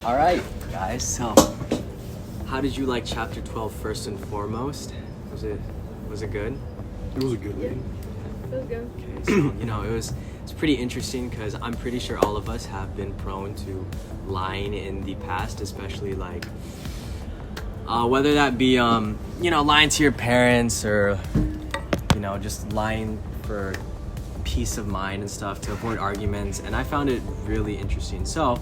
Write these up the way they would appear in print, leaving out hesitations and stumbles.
All right, guys. So, how did you like chapter 12 first and foremost? Was it good? It was a good Yeah. read. It was good. Okay, so it's pretty interesting because I'm pretty sure all of us have been prone to lying in the past, especially like whether that be lying to your parents or just lying for peace of mind and stuff to avoid arguments, and I found it really interesting. So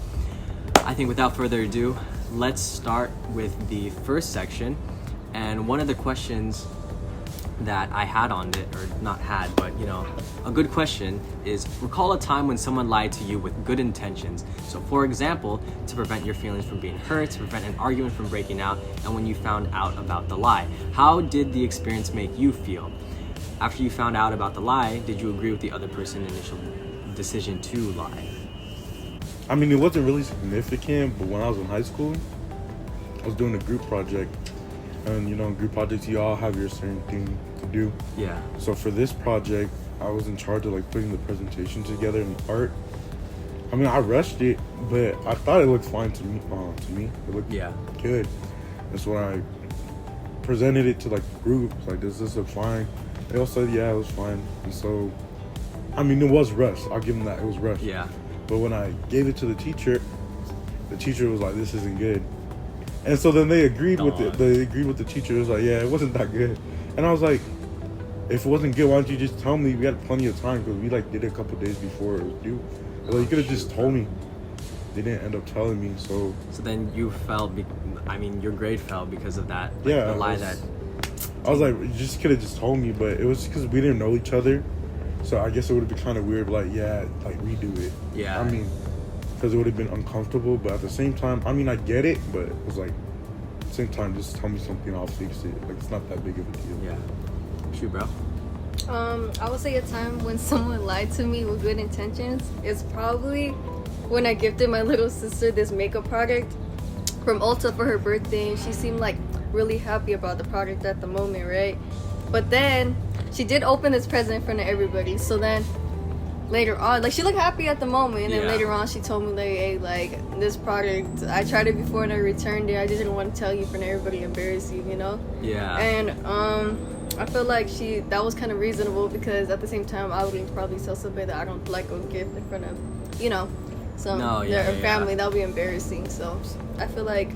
I think without further ado, let's start with the first section. And one of the questions that I had on it, or not had, but a good question is, recall a time when someone lied to you with good intentions. So for example, to prevent your feelings from being hurt, to prevent an argument from breaking out, and when you found out about the lie. How did the experience make you feel? After you found out about the lie, did you agree with the other person's initial decision to lie? I mean, it wasn't really significant, but when I was in high school, I was doing a group project. And, in group projects, you all have your certain thing to do. Yeah. So for this project, I was in charge of, putting the presentation together in art. I mean, I rushed it, but I thought it looked fine to me. It looked good. That's when I presented it to, groups. Does this look fine? They all said, yeah, it was fine. And so, I mean, it was rushed. I'll give them that. It was rushed. Yeah. But when I gave it to the teacher was like, this isn't good. And so then they agreed with it. They agreed with the teacher. It was like, yeah, it wasn't that good. And I was like, if it wasn't good, why don't you just tell me? We had plenty of time because we did it a couple days before it was due. You could have just told me. They didn't end up telling me. So then you fell. Your grade fell because of that. Yeah, The lie I was like, you just could have just told me, but it was because we didn't know each other. So I guess it would have been kind of weird, redo it. Yeah. I mean, because it would have been uncomfortable, but at the same time, I get it, but it was at the same time, just tell me something, I'll fix it. It's not that big of a deal. Yeah. True, bro. I would say a time when someone lied to me with good intentions is probably when I gifted my little sister this makeup product from Ulta for her birthday, and she seemed really happy about the product at the moment, right? But then she did open this present in front of everybody. So then later on, she looked happy at the moment, and then later on she told me hey, this product, I tried it before and I returned it. I just didn't want to tell you for everybody embarrass you, Yeah. And I feel like that was kind of reasonable, because at the same time I wouldn't probably tell somebody that I don't like a gift in front of their family. That would be embarrassing. So I feel like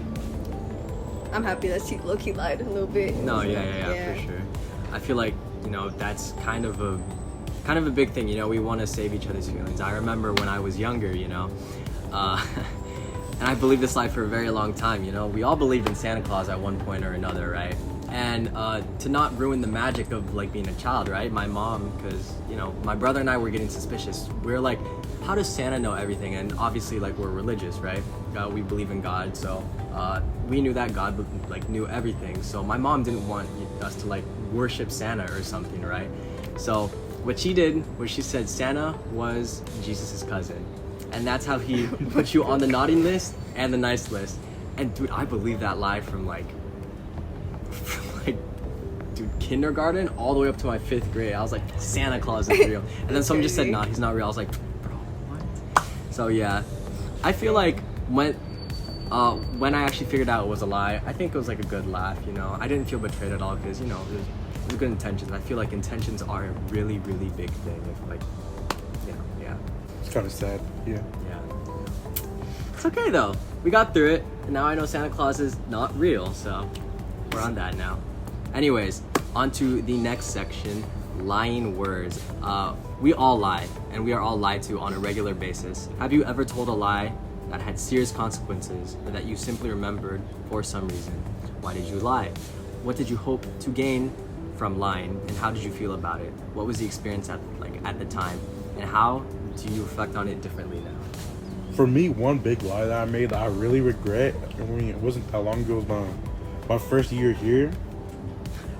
I'm happy that she low-key lied a little bit. No, yeah, for sure. I feel like, that's kind of a big thing, we want to save each other's feelings. I remember when I was younger, and I believed this lie for a very long time, we all believed in Santa Claus at one point or another, right? And to not ruin the magic of being a child, right? My mom, because my brother and I were getting suspicious. We were like, how does Santa know everything? And obviously we're religious, right? We believe in God, so we knew that God knew everything. So my mom didn't want us to worship Santa or something, right? So what she did was she said Santa was Jesus' cousin, and that's how he put you on the naughty list and the nice list. And dude, I believe that lie from kindergarten all the way up to my 5th grade. I was like, Santa Claus is real. And then someone just said, nah, he's not real. I was like, bro, what? So yeah, I feel like when I actually figured out it was a lie, I think it was a good laugh, I didn't feel betrayed at all, because it was good intentions. I feel like intentions are a really, really big thing. Yeah. It's kind of sad. Yeah. It's okay though. We got through it, and now I know Santa Claus is not real, so we're on that now. Anyways, on to the next section, lying words. We all lie, and we are all lied to on a regular basis. Have you ever told a lie that had serious consequences, or that you simply remembered for some reason? Why did you lie? What did you hope to gain from lying, and how did you feel about it? What was the experience at the time, and how do you reflect on it differently now? For me, one big lie that I made that I really regret, it wasn't that long ago, it was my first year here.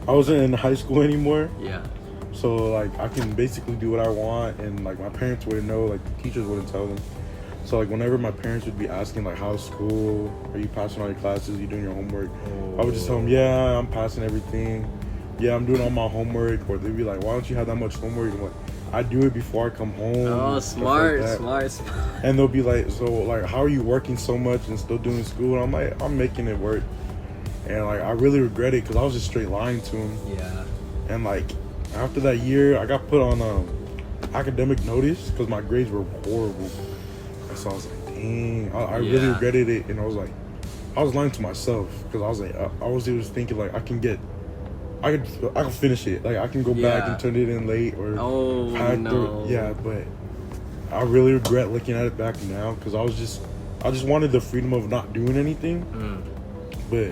I wasn't in high school anymore. Yeah. So, I can basically do what I want, and, my parents wouldn't know, the teachers wouldn't tell them. So, whenever my parents would be asking, how's school? Are you passing all your classes? Are you doing your homework? I would just tell them, yeah, I'm passing everything. Yeah, I'm doing all my homework. Or they'd be like, why don't you have that much homework? I'm like, I do it before I come home. Oh, and stuff like that. smart. And they'll be like, so like, how are you working so much and still doing school? And I'm like, I'm making it work. And like, I really regret it because I was just straight lying to him. Yeah. And like, after that year, I got put on academic notice because my grades were horrible. And so I was like, dang, I really regretted it. And I was like, I was lying to myself because I was like, I was just thinking like, I can finish it. Like I can go back and turn it in late or. Oh no. Yeah, but I really regret looking at it back now because I just wanted the freedom of not doing anything. But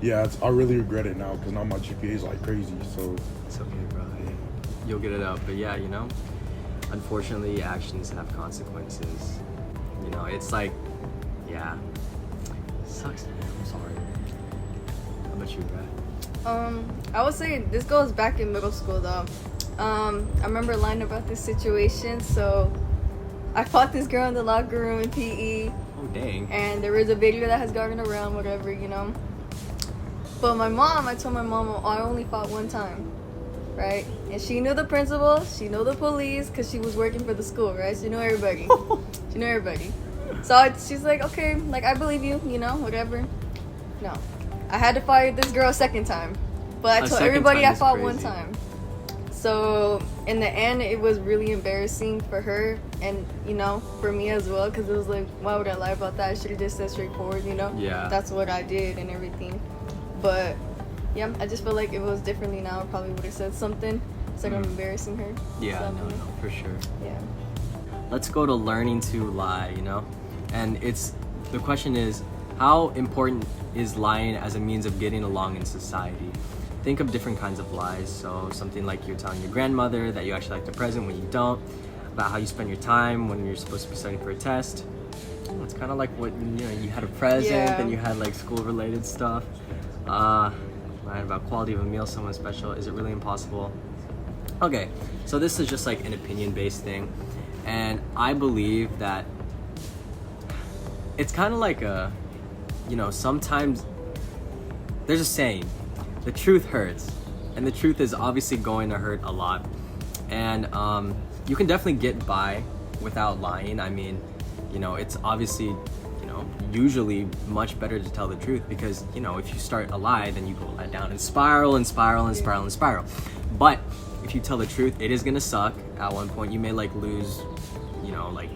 yeah, I really regret it now because now my GPA is like crazy. So it's okay, bro. You'll get it up. But yeah, you know, unfortunately, actions have consequences. You know, it's like, yeah, it sucks, man. I'm sorry. How about you, Brad? I would say this goes back in middle school though. I remember lying about this situation. So I fought this girl in the locker room in PE. Oh dang. And there was a video that has gotten around, whatever, you know. But I told my mom, oh, I only fought one time, right? And she knew the principal, she knew the police, because she was working for the school, right? She knew everybody. She knew everybody. So she's like, okay, like, I believe you, you know, whatever. No. I had to fight this girl a second time. But I told everybody I fought one time. So in the end, it was really embarrassing for her and, you know, for me as well. Because it was like, why would I lie about that? I should have just said straightforward, you know? Yeah. That's what I did and everything. But yeah, I just feel like if it was differently now, I probably would have said something. It's like I'm embarrassing her. Yeah, so, no, for sure. Yeah. Let's go to learning to lie, you know? And the question is, how important is lying as a means of getting along in society? Think of different kinds of lies. So something like you're telling your grandmother that you actually like the present when you don't, about how you spend your time when you're supposed to be studying for a test. It's kind of like what, you know, you had a present, then you had like school-related stuff. Lying about quality of a meal, someone special. Is it really impossible? Okay, so this is just like an opinion-based thing, and I believe that it's kind of like sometimes there's a saying, the truth hurts, and the truth is obviously going to hurt a lot, and you can definitely get by without lying. I mean, you know, it's obviously, you know, usually much better to tell the truth because, you know, if you start a lie, then you go down and spiral and spiral and spiral and spiral. But if you tell the truth, it is gonna suck. At one point, you may like lose, you know, like,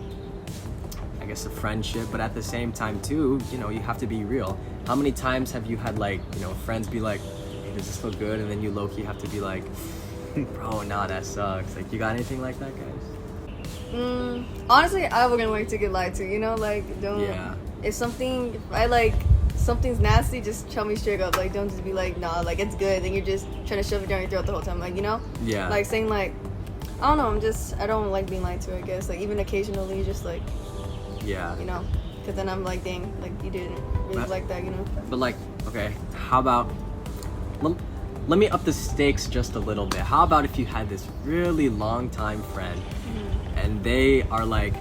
I guess a friendship, but at the same time too, you know, you have to be real. How many times have you had like, you know, friends be like, hey, does this feel good? And then you low-key have to be like, bro, nah, that sucks. Like, you got anything like that, guys? Honestly, I wouldn't like to get lied to, you know, like, don't, if I like, something's nasty, just tell me straight up, like, don't just be like, nah, like, it's good, then you're just trying to shove it down your throat the whole time, like, you know? Yeah. Like, saying, like, I don't know, I don't like being lied to, I guess, like, even occasionally, just, like, yeah, you know, because then I'm like, dang, like, you didn't really like that, you know? But, like, okay, how about, let me up the stakes just a little bit. How about if you had this really long-time friend, and they are like,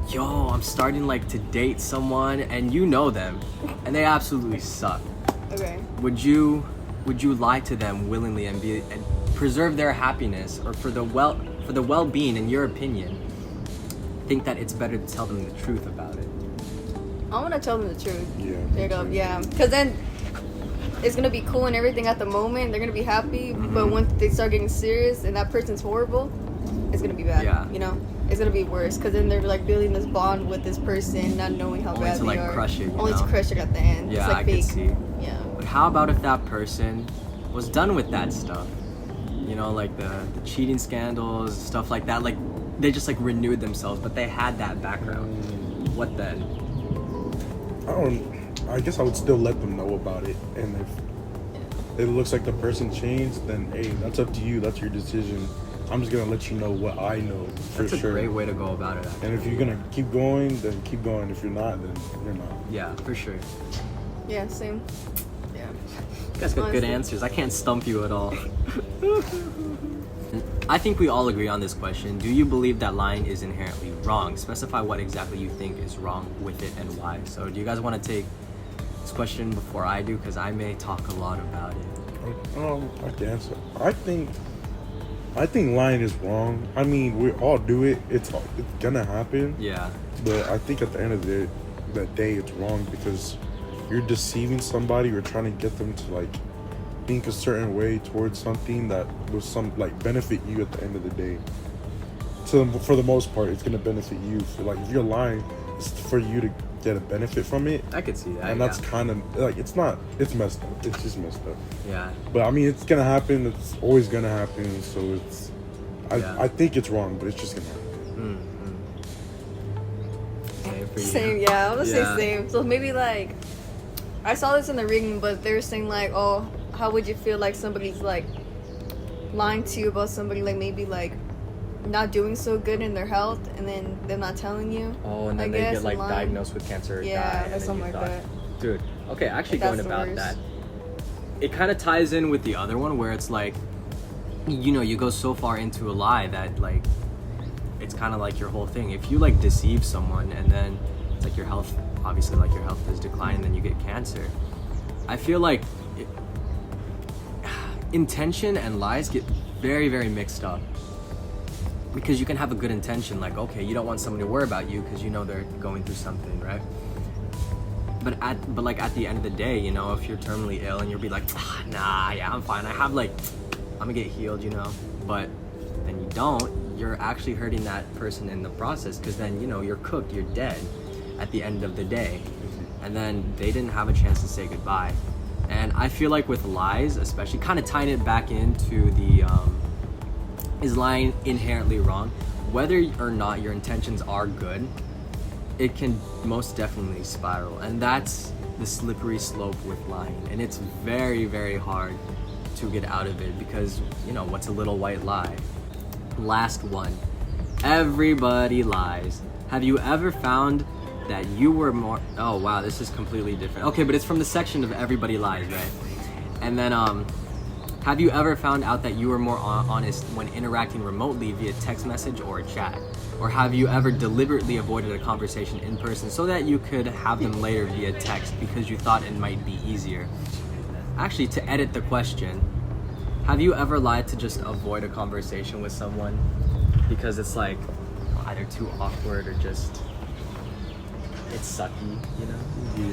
yo, I'm starting like to date someone, and you know them, and they absolutely suck. Okay. Would you lie to them willingly and preserve their happiness, or for the well-being, in your opinion, think that it's better to tell them the truth about it? I want to tell them the truth. Yeah. Straight up, yeah. Because then it's gonna be cool and everything at the moment. They're gonna be happy, but once they start getting serious and that person's horrible, it's gonna be bad. Yeah. You know, it's gonna be worse because then they're like building this bond with this person, not knowing how Only bad to they like are. crush it. Only to crush it at the end. Yeah, it's like I fake. can see. Yeah. But how about if that person was done with that stuff? You know, like the cheating scandals, stuff like that. Like they just like renewed themselves, but they had that background. What then? I guess I would still let them know about it, and if it looks like the person changed, then hey, that's up to you. That's your decision. I'm just gonna let you know what I know for That's sure. a great way to go about it. Actually. And if you're gonna keep going, then keep going. If you're not, then you're not. Yeah, for sure. Yeah. Same. Yeah. You guys got good answers. I can't stump you at all. I think we all agree on this question. Do you believe that lying is inherently wrong? Specify what exactly you think is wrong with it and why. So do you guys want to take this question before I do? Because I may talk a lot about it. I can answer. I think I think lying is wrong. I mean, we all do it. It's gonna happen. Yeah. But I think at the end of the day, it's wrong because you're deceiving somebody. You're trying to get them to like think a certain way towards something that will benefit you at the end of the day. So for the most part, it's gonna benefit you. So like if you're lying, it's for you to get a benefit from it. I could see that. And that's kind of like it's messed up. It's just messed up. Yeah. But I mean, it's gonna happen. It's always gonna happen. So I think it's wrong, but it's just gonna happen. Same for you. Same, yeah. I would say same. So maybe like, I saw this in the reading, but they were saying like, oh, how would you feel like somebody's like lying to you about somebody like maybe like not doing so good in their health, and then they're not telling you. Oh, and then they get like diagnosed with cancer or die. Yeah, or something like that. Dude, okay, actually going about that, it kind of ties in with the other one where it's like, you know, you go so far into a lie that like, it's kind of like your whole thing. If you like deceive someone and then it's like your health, obviously like your health is declining, then you get cancer. I feel like intention and lies get very, very mixed up. Because you can have a good intention, like, okay, you don't want someone to worry about you because you know they're going through something, right? But at the end of the day, you know, if you're terminally ill and you'll be like, nah, yeah, I'm fine. I'm gonna get healed, you know. But then you don't, you're actually hurting that person in the process because then, you know, you're cooked, you're dead at the end of the day. And then they didn't have a chance to say goodbye. And I feel like with lies, especially kind of tying it back into the, is lying inherently wrong? Whether or not your intentions are good, it can most definitely spiral. And that's the slippery slope with lying. And it's very, very hard to get out of it because, you know, what's a little white lie? Last one. Everybody lies. Have you ever found that you were more... Oh, wow, this is completely different. Okay, but it's from the section of Everybody Lies, right? And then, have you ever found out that you were more honest when interacting remotely via text message or a chat? Or have you ever deliberately avoided a conversation in person so that you could have them later via text because you thought it might be easier? Actually, to edit the question, have you ever lied to just avoid a conversation with someone because it's like either too awkward or just it's sucky, you know?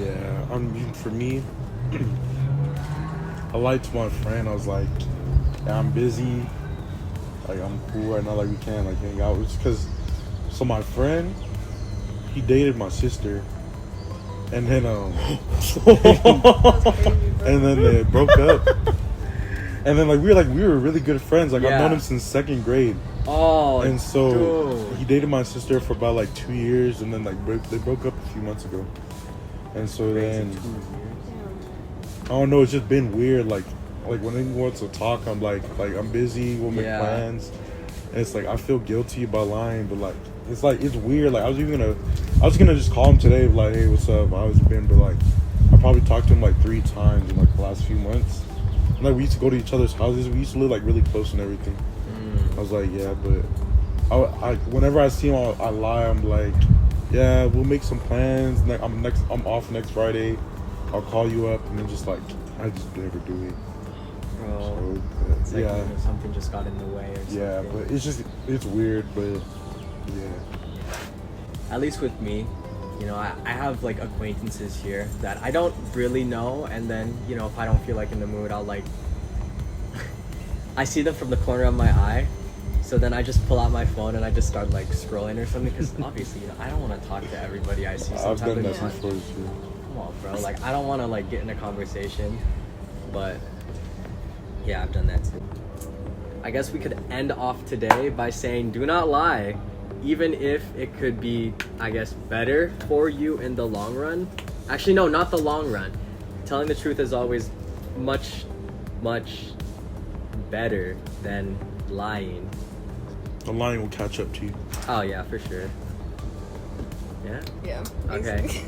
Yeah, I mean, for me, I lied to my friend. I was like, yeah, I'm busy. Like, I'm cool right now. Like, we can't, like, hang out. It's because, so my friend, he dated my sister. And then, and then they broke up. And then, like, we were really good friends. Like, I've known him since 2nd grade. Oh, and so he dated my sister for about, like, 2 years. And then, like, they broke up a few months ago. And so then... I don't know, it's just been weird, like when he wants to talk, I'm like I'm busy, we'll make plans, and it's like I feel guilty about lying, but like it's weird. Like I was gonna just call him today, like, hey, what's up, how's it been? But like I probably talked to him like 3 times in like the last few months, and like we used to go to each other's houses, we used to live like really close and everything. I was like, yeah, but I whenever I see him, I lie. I'm like, yeah, we'll make some plans. I'm off next Friday. I'll call you up, and then just like I just never do it. Bro, so, it's like, you know, something just got in the way or something. Yeah, but it's weird, but yeah. At least with me, you know, I have like acquaintances here that I don't really know, and then, you know, if I don't feel like in the mood, I'll like I see them from the corner of my eye, so then I just pull out my phone and I just start like scrolling or something, because obviously, you know, I don't want to talk to everybody I see. I've done that before too. Come on, bro. Like, I don't want to like get in a conversation, but yeah, I've done that too. I guess we could end off today by saying, do not lie, even if it could be, I guess, better for you in the long run. Actually, no, not the long run. Telling the truth is always much, much better than lying. The lying will catch up to you. Oh yeah, for sure. Yeah? Yeah. Okay.